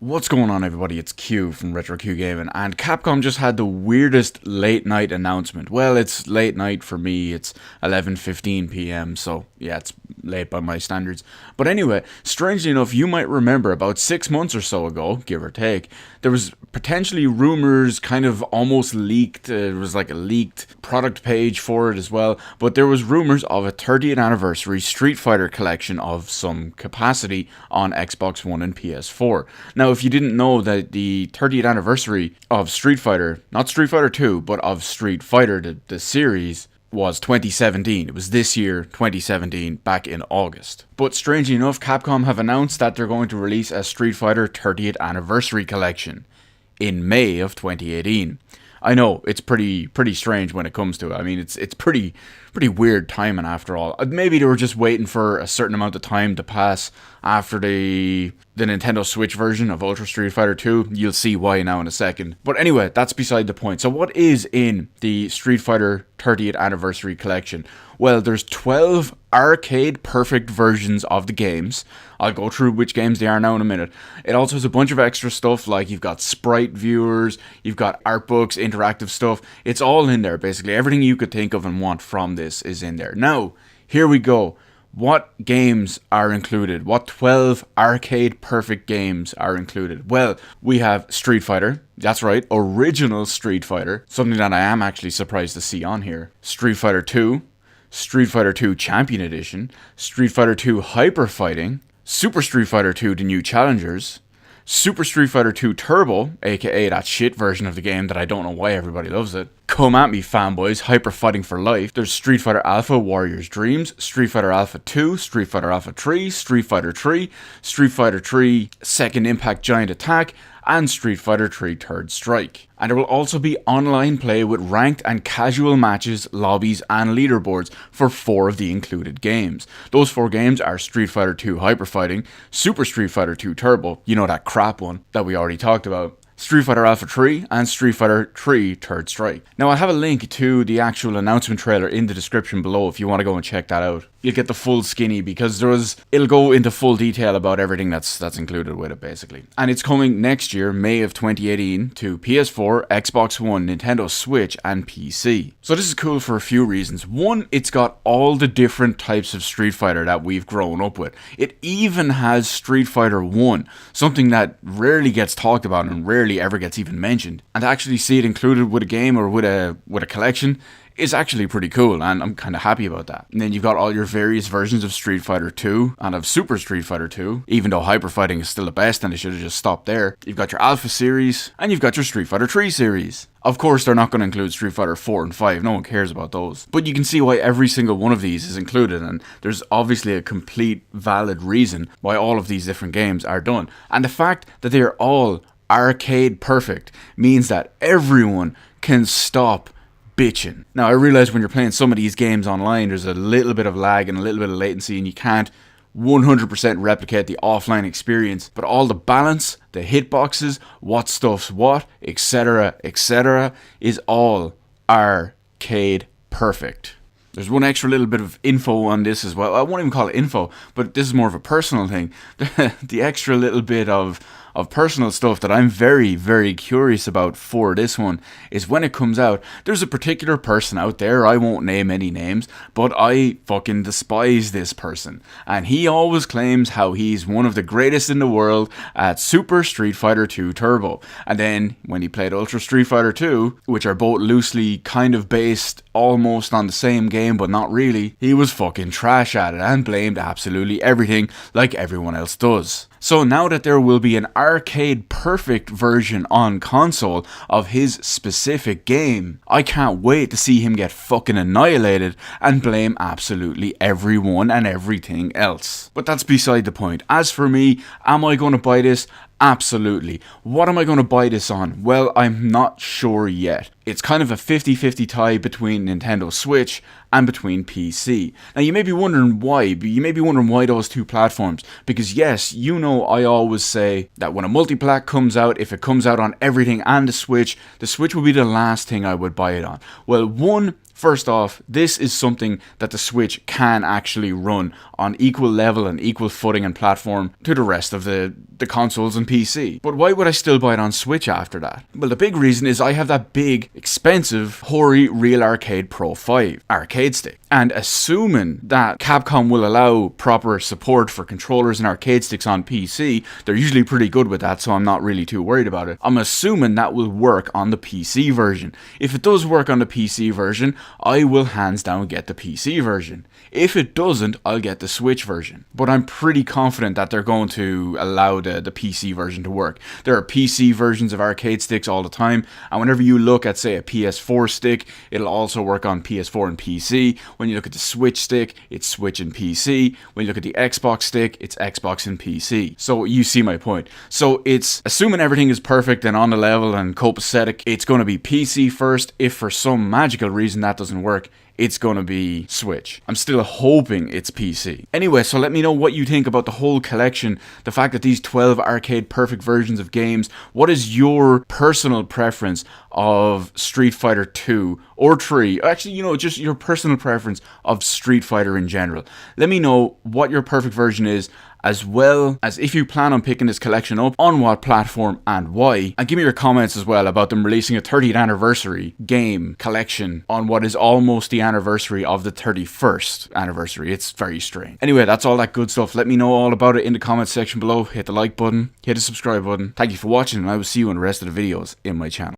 What's going on, everybody? It's Q from Retro Q Gaming, and Capcom just had the weirdest late night announcement. Well, it's late night for me, it's 11:15 p.m, so yeah, it's late by my standards. But anyway, strangely enough, you might remember about 6 months or so ago, give or take, there was potentially rumors kind of almost leaked. It was like a leaked product page for it as well, but there was rumors of a 30th anniversary Street Fighter collection of some capacity on Xbox One and PS4. Now, if you didn't know that the 30th anniversary of Street Fighter, not Street Fighter 2, but of Street Fighter, the series, was 2017. It was this year, 2017, back in August. But strangely enough, Capcom have announced that they're going to release a Street Fighter 30th anniversary collection in May of 2018. I know, it's pretty strange when it comes to it. I mean, it's pretty weird timing after all. Maybe they were just waiting for a certain amount of time to pass after the Nintendo Switch version of Ultra Street Fighter 2. You'll see why now in a second. But anyway, that's beside the point. So what is in the Street Fighter 30th Anniversary Collection? Well, there's 12 arcade perfect versions of the games. I'll go through which games they are now in a minute. It also has a bunch of extra stuff, like you've got sprite viewers, you've got art books, interactive stuff. It's all in there, basically. Everything you could think of and want from this is in there. Now, here we go. What games are included? What 12 arcade perfect games are included? Well, we have Street Fighter. That's right, original Street Fighter. Something that I am actually surprised to see on here. Street Fighter 2. Street Fighter 2 Champion Edition, Street Fighter 2 Hyper Fighting, Super Street Fighter 2 The New Challengers, Super Street Fighter 2 Turbo, aka that shit version of the game that I don't know why everybody loves it. Come at me, fanboys, Hyper Fighting for Life. There's Street Fighter Alpha Warrior's Dreams, Street Fighter Alpha 2, Street Fighter Alpha 3, Street Fighter 3, Street Fighter 3 Second Impact Giant Attack, and Street Fighter 3 Third Strike. And there will also be online play with ranked and casual matches, lobbies, and leaderboards for 4 of the included games. Those 4 games are Street Fighter 2 Hyper Fighting, Super Street Fighter 2 Turbo, you know, that crap one that we already talked about, Street Fighter Alpha 3, and Street Fighter 3 Third Strike. Now, I'll have a link to the actual announcement trailer in the description below if you want to go and check that out. You'll get the full skinny because it'll go into full detail about everything that's included with it, basically. And it's coming next year, May of 2018, to PS4, Xbox One, Nintendo Switch, and PC. So this is cool for a few reasons. One, it's got all the different types of Street Fighter that we've grown up with. It even has Street Fighter 1, something that rarely gets talked about and rarely ever gets even mentioned. And to actually see it included with a game or with a collection is actually pretty cool, and I'm kind of happy about that. And then you've got all your various versions of Street Fighter 2 and of Super Street Fighter 2, even though Hyper Fighting is still the best and they should have just stopped there. You've got your Alpha series, and you've got your Street Fighter 3 series. Of course, they're not going to include Street Fighter 4 and 5, no one cares about those. But you can see why every single one of these is included, and there's obviously a complete valid reason why all of these different games are done. And the fact that they are all arcade perfect means that everyone can stop bitching. Now, I realize when you're playing some of these games online, there's a little bit of lag and a little bit of latency, and you can't 100% replicate the offline experience, but all the balance, the hitboxes, what stuff's what, etc., is all arcade perfect. There's one extra little bit of info on this as well. I won't even call it info, but this is more of a personal thing. The extra little bit of personal stuff that I'm very, very curious about for this one is when it comes out, there's a particular person out there, I won't name any names, but I fucking despise this person. And he always claims how he's one of the greatest in the world at Super Street Fighter 2 Turbo. And then when he played Ultra Street Fighter 2, which are both loosely kind of based almost on the same game, but not really, he was fucking trash at it and blamed absolutely everything like everyone else does. So now that there will be an arcade perfect version on console of his specific game, I can't wait to see him get fucking annihilated and blame absolutely everyone and everything else. But that's beside the point. As for me, am I going to buy this? Absolutely. What am I going to buy this on? Well, I'm not sure yet. It's kind of a 50-50 tie between Nintendo Switch and between PC. Now, you may be wondering why, but you may be wondering why those two platforms. Because yes, you know I always say that when a multi-plat comes out, if it comes out on everything and the Switch will be the last thing I would buy it on. Well, one, First off, this is something that the Switch can actually run on equal level and equal footing and platform to the rest of the consoles and PC. But why would I still buy it on Switch after that? Well, the big reason is I have that big, expensive, hoary Real Arcade Pro 5 arcade stick. And assuming that Capcom will allow proper support for controllers and arcade sticks on PC, they're usually pretty good with that, so I'm not really too worried about it. I'm assuming that will work on the PC version. If it does work on the PC version, I will hands down get the PC version. If it doesn't, I'll get the Switch version. But I'm pretty confident that they're going to allow the PC version to work. There are PC versions of arcade sticks all the time, and whenever you look at, say, a PS4 stick, it'll also work on PS4 and PC. When you look at the Switch stick, it's Switch and PC. When you look at the Xbox stick, it's Xbox and PC. So you see my point. So it's assuming everything is perfect and on the level and copacetic, it's going to be PC first. If for some magical reason that doesn't work, it's going to be Switch. I'm still hoping it's PC. Anyway, so let me know what you think about the whole collection, the fact that these 12 arcade perfect versions of games. What is your personal preference of Street Fighter 2 or 3? Actually, just your personal preference of Street Fighter in general. Let me know what your perfect version is, as well as if you plan on picking this collection up, on what platform and why. And give me your comments as well about them releasing a 30th anniversary game collection on what is almost the anniversary of the 31st anniversary. It's very strange. Anyway, that's all that good stuff. Let me know all about it in the comments section below. Hit the like button, hit the subscribe button. Thank you for watching, and I will see you in the rest of the videos in my channel.